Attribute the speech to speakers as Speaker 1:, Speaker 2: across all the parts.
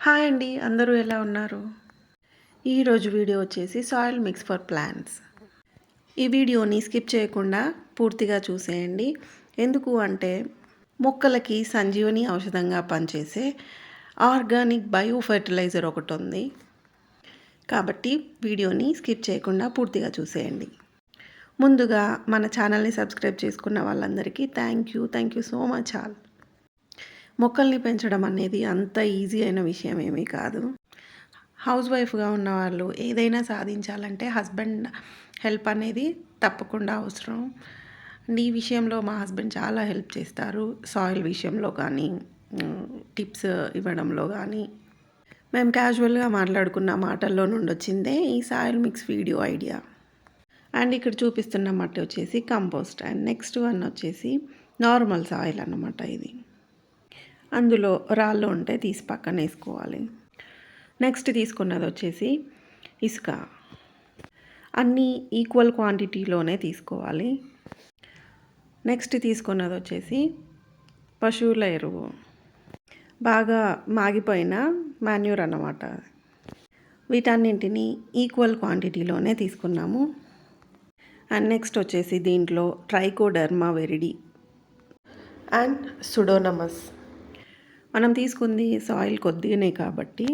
Speaker 1: Hi అండి, అందరూ ఎలా ఉన్నారు? ఈరోజు వీడియో వచ్చేసి సాయిల్ మిక్స్ ఫర్ ప్లాంట్స్. ఈ వీడియోని స్కిప్ చేయకుండా పూర్తిగా చూసేయండి. ఎందుకు అంటే మొక్కలకి సంజీవని ఔషధంగా పనిచేసే ఆర్గానిక్ బయో ఫెర్టిలైజర్ ఒకటి ఉంది. కాబట్టి వీడియోని స్కిప్ చేయకుండా పూర్తిగా చూసేయండి. ముందుగా మన ఛానల్ని సబ్స్క్రైబ్ చేసుకున్న వాళ్ళందరికీ thank you so much all. మొక్కల్ని పెంచడం అనేది అంత ఈజీ అయిన విషయం ఏమీ కాదు. హౌస్ వైఫ్గా ఉన్నవాళ్ళు ఏదైనా సాధించాలంటే హస్బెండ్ హెల్ప్ అనేది తప్పకుండా అవసరం. ఈ విషయంలో మా హస్బెండ్ చాలా హెల్ప్ చేస్తారు. సాయిల్ విషయంలో కానీ, టిప్స్ ఇవ్వడంలో కానీ. మేము క్యాజువల్గా మాట్లాడుకున్న మాటల్లో నుండి వచ్చిందే ఈ soil mix video idea. And ఇక్కడ చూపిస్తున్న మట్టి వచ్చేసి కంపోస్ట్, అండ్ నెక్స్ట్ వన్ వచ్చేసి నార్మల్ సాయిల్ అన్నమాట. ఇది అందులో రాళ్ళు ఉంటే తీసి పక్కన వేసుకోవాలి. నెక్స్ట్ తీసుకున్నది వచ్చేసి ఇసుక. అన్నీ ఈక్వల్ క్వాంటిటీలోనే తీసుకోవాలి. నెక్స్ట్ తీసుకున్నది వచ్చేసి పశువుల ఎరువు, బాగా మాగిపోయిన మాన్యూర్ అన్నమాట. వీటన్నింటినీ ఈక్వల్ క్వాంటిటీలోనే తీసుకున్నాము. అండ్ నెక్స్ట్ వచ్చేసి దీంట్లో ట్రైకోడర్మా విరిడి అండ్ సుడోనమస్. మనం తీసుకుంది సాయిల్ కొద్దిగానే కాబట్టి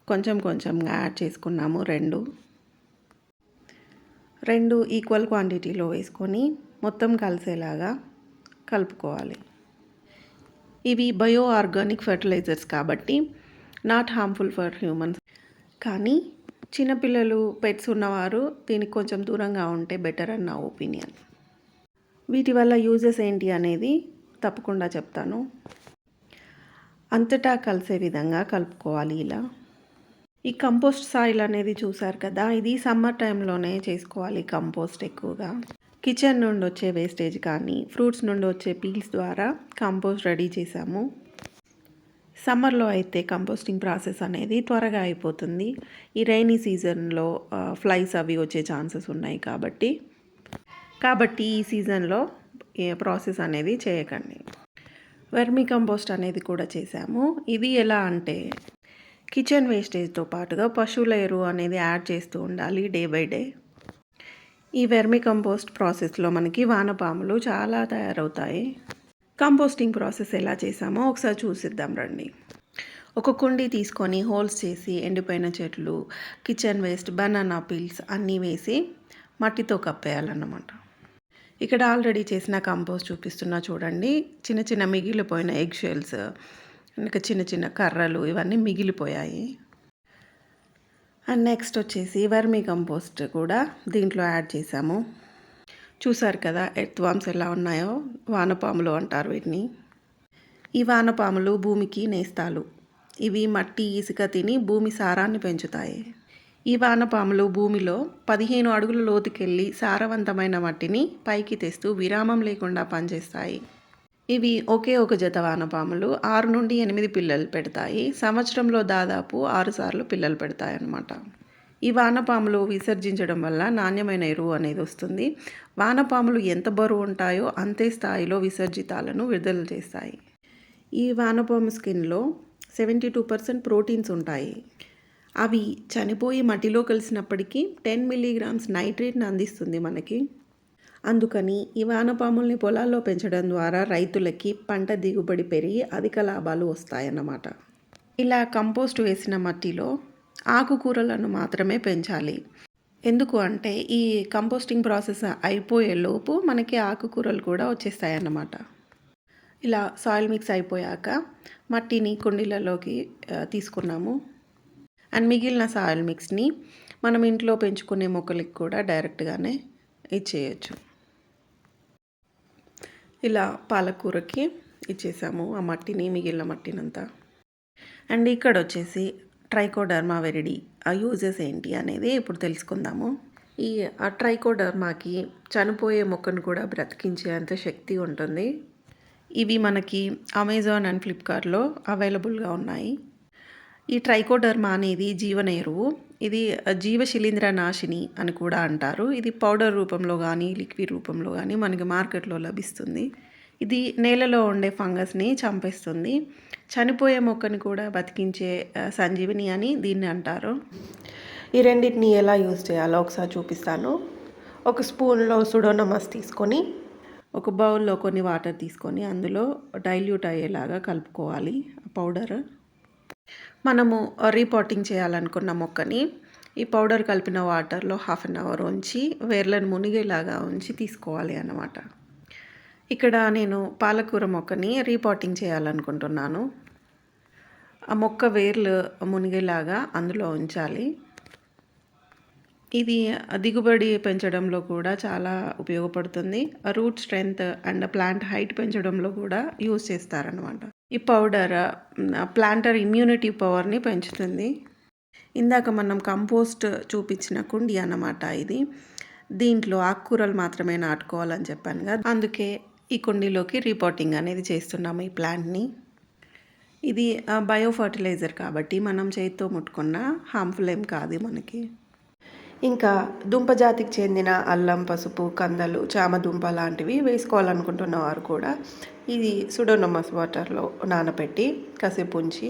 Speaker 1: కొంచెంగా యాడ్ చేసుకున్నాము. రెండు ఈక్వల్ క్వాంటిటీలో వేసుకొని మొత్తం కలిసేలాగా కలుపుకోవాలి. ఇవి బయో ఆర్గానిక్ ఫెర్టిలైజర్స్ కాబట్టి నాట్ హార్మ్ఫుల్ ఫర్ హ్యూమన్స్. కానీ చిన్నపిల్లలు, పెట్స్ ఉన్నవారు దీనికి కొంచెం దూరంగా ఉంటే బెటర్ అని నా ఒపీనియన్. వీటి వల్ల యూజెస్ ఏంటి అనేది తప్పకుండా చెప్తాను. అంతటా కలిసే విధంగా కలుపుకోవాలి. ఇలా ఈ కంపోస్ట్ సాయిల్ అనేది చూసారు కదా, ఇది సమ్మర్ టైంలోనే చేసుకోవాలి. కంపోస్ట్ ఎక్కువగా కిచెన్ నుండి వచ్చే వేస్టేజ్ కానీ, ఫ్రూట్స్ నుండి వచ్చే పీల్స్ ద్వారా కంపోస్ట్ రెడీ చేసాము. సమ్మర్లో అయితే కంపోస్టింగ్ ప్రాసెస్ అనేది త్వరగా అయిపోతుంది. ఈ రైనీ సీజన్లో ఫ్లైస్ అవి వచ్చే ఛాన్సెస్ ఉన్నాయి కాబట్టి ఈ సీజన్లో ప్రాసెస్ అనేది చేయకండి. వెర్మీ కంపోస్ట్ అనేది కూడా చేసాము. ఇది ఎలా అంటే కిచెన్ వేస్టేజ్తో పాటుగా పశువుల ఎరువు అనేది యాడ్ చేస్తూ ఉండాలి డే బై డే. ఈ వెర్మీ కంపోస్ట్ ప్రాసెస్లో మనకి వానపాములు చాలా తయారవుతాయి. కంపోస్టింగ్ ప్రాసెస్ ఎలా చేసామో ఒకసారి చూసిద్దాం రండి. ఒక కుండీ తీసుకొని హోల్స్ చేసి ఎండిపోయిన చెట్లు, కిచెన్ వేస్ట్, బనానా పీల్స్ అన్నీ వేసి మట్టితో కప్పేయాలన్నమాట. ఇక్కడ ఆల్రెడీ చేసిన కంపోస్ట్ చూపిస్తున్నా చూడండి. చిన్న మిగిలిపోయిన ఎగ్ షెల్స్, ఇంకా చిన్న కర్రలు ఇవన్నీ మిగిలిపోయాయి. అండ్ నెక్స్ట్ వచ్చేసి వర్మీ కంపోస్ట్ కూడా దీంట్లో యాడ్ చేసాము. చూసారు కదా ఎర్త్వామ్స్ ఎలా ఉన్నాయో, వానపాములు అంటారు వీటిని. ఈ వానపాములు భూమికి నేస్తాలు. ఇవి మట్టి, ఇసుక తిని భూమి సారాన్ని పెంచుతాయి. ఈ వానపాములు భూమిలో 15 అడుగుల లోతుకెళ్ళి సారవంతమైన మట్టిని పైకి తెస్తూ విరామం లేకుండా పనిచేస్తాయి. ఇవి ఒకే ఒక జత వానపాములు 6 నుండి 8 పిల్లలు పెడతాయి. సంవత్సరంలో దాదాపు 6 సార్లు పిల్లలు పెడతాయి అన్నమాట. ఈ వానపాములు విసర్జించడం వల్ల నాణ్యమైన ఎరువు అనేది వస్తుంది. వానపాములు ఎంత బరువు ఉంటాయో అంతే స్థాయిలో విసర్జితాలను విడుదల చేస్తాయి. ఈ వానపాము స్కిన్లో 72% ప్రోటీన్స్ ఉంటాయి. అవి చనిపోయి మట్టిలో కలిసినప్పటికీ 10 మిల్లీగ్రామ్స్ నైట్రేట్ని అందిస్తుంది మనకి. అందుకని ఈ వానపాముల్ని పొలాల్లో పెంచడం ద్వారా రైతులకి పంట దిగుబడి పెరిగి అధిక లాభాలు వస్తాయన్నమాట. ఇలా కంపోస్ట్ వేసిన మట్టిలో ఆకుకూరలను మాత్రమే పెంచాలి. ఎందుకు అంటే ఈ కంపోస్టింగ్ ప్రాసెస్ అయిపోయే లోపు మనకి ఆకుకూరలు కూడా వచ్చేస్తాయన్నమాట. ఇలా సాయిల్ మిక్స్ అయిపోయాక మట్టిని కుండీలలోకి తీసుకున్నాము. అండ్ మిగిలిన సాయిల్ మిక్స్ని మనం ఇంట్లో పెంచుకునే మొక్కలకి కూడా డైరెక్ట్గానే ఇచ్చేయచ్చు. ఇలా పాలకూరకి ఇచ్చేసాము ఆ మట్టిని, మిగిలిన మట్టినంతా. అండ్ ఇక్కడ వచ్చేసి ట్రైకోడర్మా విరిడి ఆ యూజెస్ ఏంటి అనేది ఇప్పుడు తెలుసుకుందాము. ఈ ట్రైకోడర్మాకి చనిపోయే మొక్కను కూడా బ్రతికించే అంత శక్తి ఉంటుంది. ఇవి మనకి అమెజాన్ అండ్ ఫ్లిప్కార్ట్లో అవైలబుల్గా ఉన్నాయి. ఈ ట్రైకోడర్మా అనేది జీవన ఎరువు. ఇది జీవశిలీంద్ర నాశిని అని కూడా అంటారు. ఇది పౌడర్ రూపంలో కానీ, లిక్విడ్ రూపంలో కానీ మనకి మార్కెట్లో లభిస్తుంది. ఇది నేలలో ఉండే ఫంగస్ని చంపేస్తుంది. చనిపోయే మొక్కని కూడా బతికించే సంజీవిని అని దీన్ని అంటారు. ఈ రెండింటిని ఎలా యూజ్ చేయాలో ఒకసారి చూపిస్తాను. ఒక స్పూన్లో సుడోనమస్ తీసుకొని ఒక బౌల్లో కొన్ని వాటర్ తీసుకొని అందులో డైల్యూట్ అయ్యేలాగా కలుపుకోవాలి పౌడర్. మనము రీపాటింగ్ చేయాలనుకున్న మొక్కని ఈ పౌడర్ కలిపిన వాటర్లో 1/2 అవర్ ఉంచి వేర్లను మునిగేలాగా ఉంచి తీసుకోవాలి అన్నమాట. ఇక్కడ నేను పాలకూర మొక్కని రీపాటింగ్ చేయాలనుకుంటున్నాను. ఆ మొక్క వేర్లు మునిగేలాగా అందులో ఉంచాలి. ఇది దిగుబడి పెంచడంలో కూడా చాలా ఉపయోగపడుతుంది. Root strength and plant height పెంచడంలో కూడా యూజ్ చేస్తారనమాట. ఈ పౌడర్ ప్లాంటర్ ఇమ్యూనిటీ పవర్ని పెంచుతుంది. ఇందాక మనం కంపోస్ట్ చూపించిన కుండి అన్నమాట ఇది. దీంట్లో ఆకుకూరలు మాత్రమే నాటుకోవాలని చెప్పాను కదా, అందుకే ఈ కుండీలోకి రీపాటింగ్ అనేది చేస్తున్నాము ఈ ప్లాంట్ని. ఇది బయో ఫర్టిలైజర్ కాబట్టి మనం చేతితో ముట్టుకున్న హార్మ్ఫుల్ ఏం కాదు మనకి. ఇంకా దుంప జాతికి చెందిన అల్లం, పసుపు, కందలు, చామదుంప లాంటివి వేసుకోవాలనుకుంటున్న వారు కూడా ఇది సుడోనమస్ వాటర్లో నానబెట్టి కాసేపు ఉంచి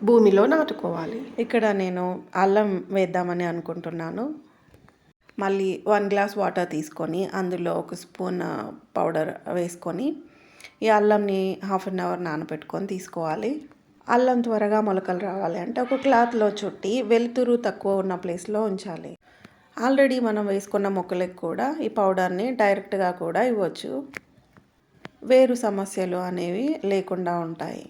Speaker 1: భూమిలో నాటుకోవాలి. ఇక్కడ నేను అల్లం వేద్దామని అనుకుంటున్నాను. మళ్ళీ 1 గ్లాస్ వాటర్ తీసుకొని అందులో 1 స్పూన్ పౌడర్ వేసుకొని ఈ అల్లంని 1/2 అవర్ నానబెట్టుకొని తీసుకోవాలి. అల్లం త్వరగా మొలకలు రావాలి అంటే ఒక క్లాత్లో చుట్టి వెలుతురు తక్కువ ఉన్న ప్లేస్లో ఉంచాలి. ఆల్రెడీ మనం వేసుకున్న మొక్కలకు కూడా ఈ పౌడర్ని డైరెక్ట్గా కూడా ఇవ్వచ్చు. వేరు సమస్యలు అనేవి లేకుండా ఉంటాయి.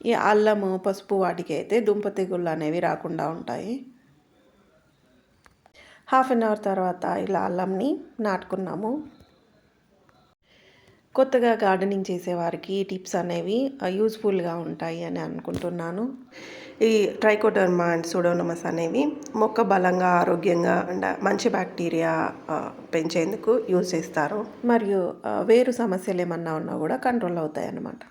Speaker 1: ఈ అల్లము, పసుపు వాటికి అయితే దుంప తెగుళ్ళు అనేవి రాకుండా ఉంటాయి. 1/2 అవర్ తర్వాత ఇలా అల్లంని నాటుకున్నాము. కొత్తగా గార్డెనింగ్ చేసేవారికి ఈ టిప్స్ అనేవి యూజ్ఫుల్గా ఉంటాయి అని అనుకుంటున్నాను. ఈ ట్రైకోడర్మా అండ్ సూడోనమస్ అనేవి మొక్క బలంగా, ఆరోగ్యంగా అండ్ మంచి బ్యాక్టీరియా పెంచేందుకు యూజ్ చేస్తారు. మరియు వేరు సమస్యలు ఏమన్నా ఉన్నా కూడా కంట్రోల్ అవుతాయి అన్నమాట.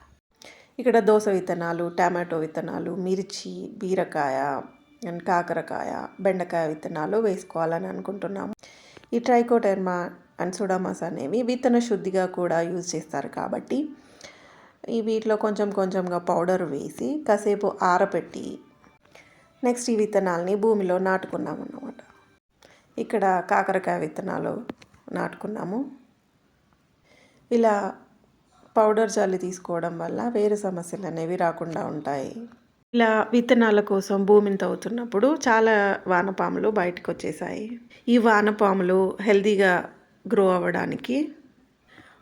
Speaker 1: ఇక్కడ దోస విత్తనాలు, టమాటో విత్తనాలు, మిర్చి, బీరకాయ అండ్ కాకరకాయ, బెండకాయ విత్తనాలు వేసుకోవాలని అనుకుంటున్నాము. ఈ ట్రైకోడర్మా అండ్ సూడోనమస్ అనేవి విత్తన శుద్ధిగా కూడా యూజ్ చేస్తారు కాబట్టి వీటిలో కొంచెంగా పౌడర్ వేసి కాసేపు ఆరబెట్టి నెక్స్ట్ ఈ విత్తనాలని భూమిలో నాటుకున్నాము అన్నమాట. ఇక్కడ కాకరకాయ విత్తనాలు నాటుకున్నాము. ఇలా పౌడర్ జల్లి తీసుకోవడం వల్ల వేరే సమస్యలు అనేవి రాకుండా ఉంటాయి. ఇలా విత్తనాల కోసం భూమిని తవ్వుతున్నప్పుడు చాలా వానపాములు బయటకు వచ్చేసాయి. ఈ వానపాములు హెల్తీగా గ్రో అవ్వడానికి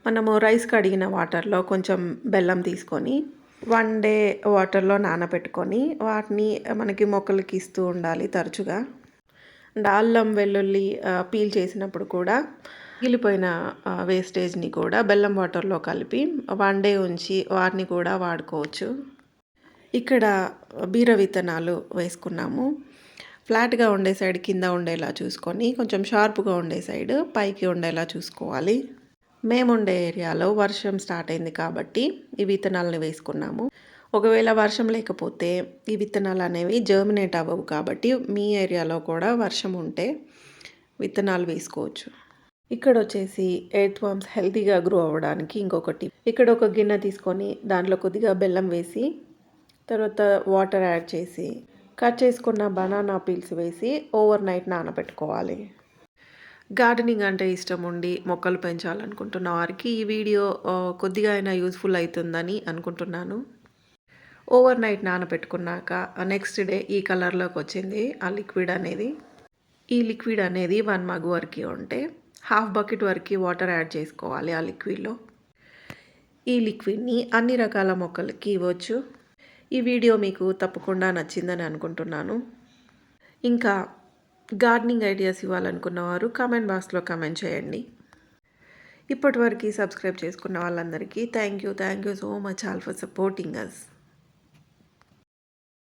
Speaker 1: మనము రైస్ కడిగిన వాటర్లో కొంచెం బెల్లం తీసుకొని 1 డే వాటర్లో నానబెట్టుకొని వాటిని మనకి మొక్కలకి ఇస్తూ ఉండాలి తరచుగా. అండ్ అల్లం, వెల్లుల్లి పీల్ చేసినప్పుడు కూడా మిగిలిపోయిన వేస్టేజ్ని కూడా బెల్లం వాటర్లో కలిపి 1 డే ఉంచి వాటిని కూడా వాడుకోవచ్చు. ఇక్కడ బీర విత్తనాలు వేసుకున్నాము. ఫ్లాట్గా ఉండే సైడ్ కింద ఉండేలా చూసుకొని కొంచెం షార్ప్గా ఉండే సైడ్ పైకి ఉండేలా చూసుకోవాలి. మేము ఉండే ఏరియాలో వర్షం స్టార్ట్ అయింది కాబట్టి ఈ విత్తనాలను వేసుకున్నాము. ఒకవేళ వర్షం లేకపోతే ఈ విత్తనాలు అనేవి జర్మినేట్ అవ్వవు కాబట్టి మీ ఏరియాలో కూడా వర్షం ఉంటే విత్తనాలు వేసుకోవచ్చు. ఇక్కడ వచ్చేసి ఎర్త్ వార్మ్స్ హెల్తీగా గ్రో అవ్వడానికి ఇంకొకటి, ఇక్కడ ఒక గిన్నె తీసుకొని దాంట్లో కొద్దిగా బెల్లం వేసి తర్వాత వాటర్ యాడ్ చేసి కట్ చేసుకున్న బనానా పీల్స్ వేసి ఓవర్ నైట్ నానబెట్టుకోవాలి. గార్డెనింగ్ అంటే ఇష్టం ఉండి మొక్కలు పెంచాలనుకుంటున్న వారికి ఈ వీడియో కొద్దిగా అయినా యూజ్ఫుల్ అవుతుందని అనుకుంటున్నాను. ఓవర్ నైట్ నానబెట్టుకున్నాక నెక్స్ట్ డే ఈ కలర్లోకి వచ్చింది ఆ లిక్విడ్ అనేది. ఈ లిక్విడ్ అనేది 1 మగ్ వరకు ఉంటే 1/2 బకెట్ వరకు వాటర్ యాడ్ చేసుకోవాలి ఆ లిక్విడ్లో. ఈ లిక్విడ్ని అన్ని రకాల మొక్కలకి ఇవ్వచ్చు. ఈ వీడియో మీకు తప్పకుండా నచ్చిందని అనుకుంటున్నాను. ఇంకా గార్డెనింగ్ ఐడియాస్ ఇవ్వాలనుకున్నవారు కామెంట్ బాక్స్లో కామెంట్ చేయండి. ఇప్పటివరకు సబ్స్క్రైబ్ చేసుకున్న వాళ్ళందరికీ thank you so much all for supporting us.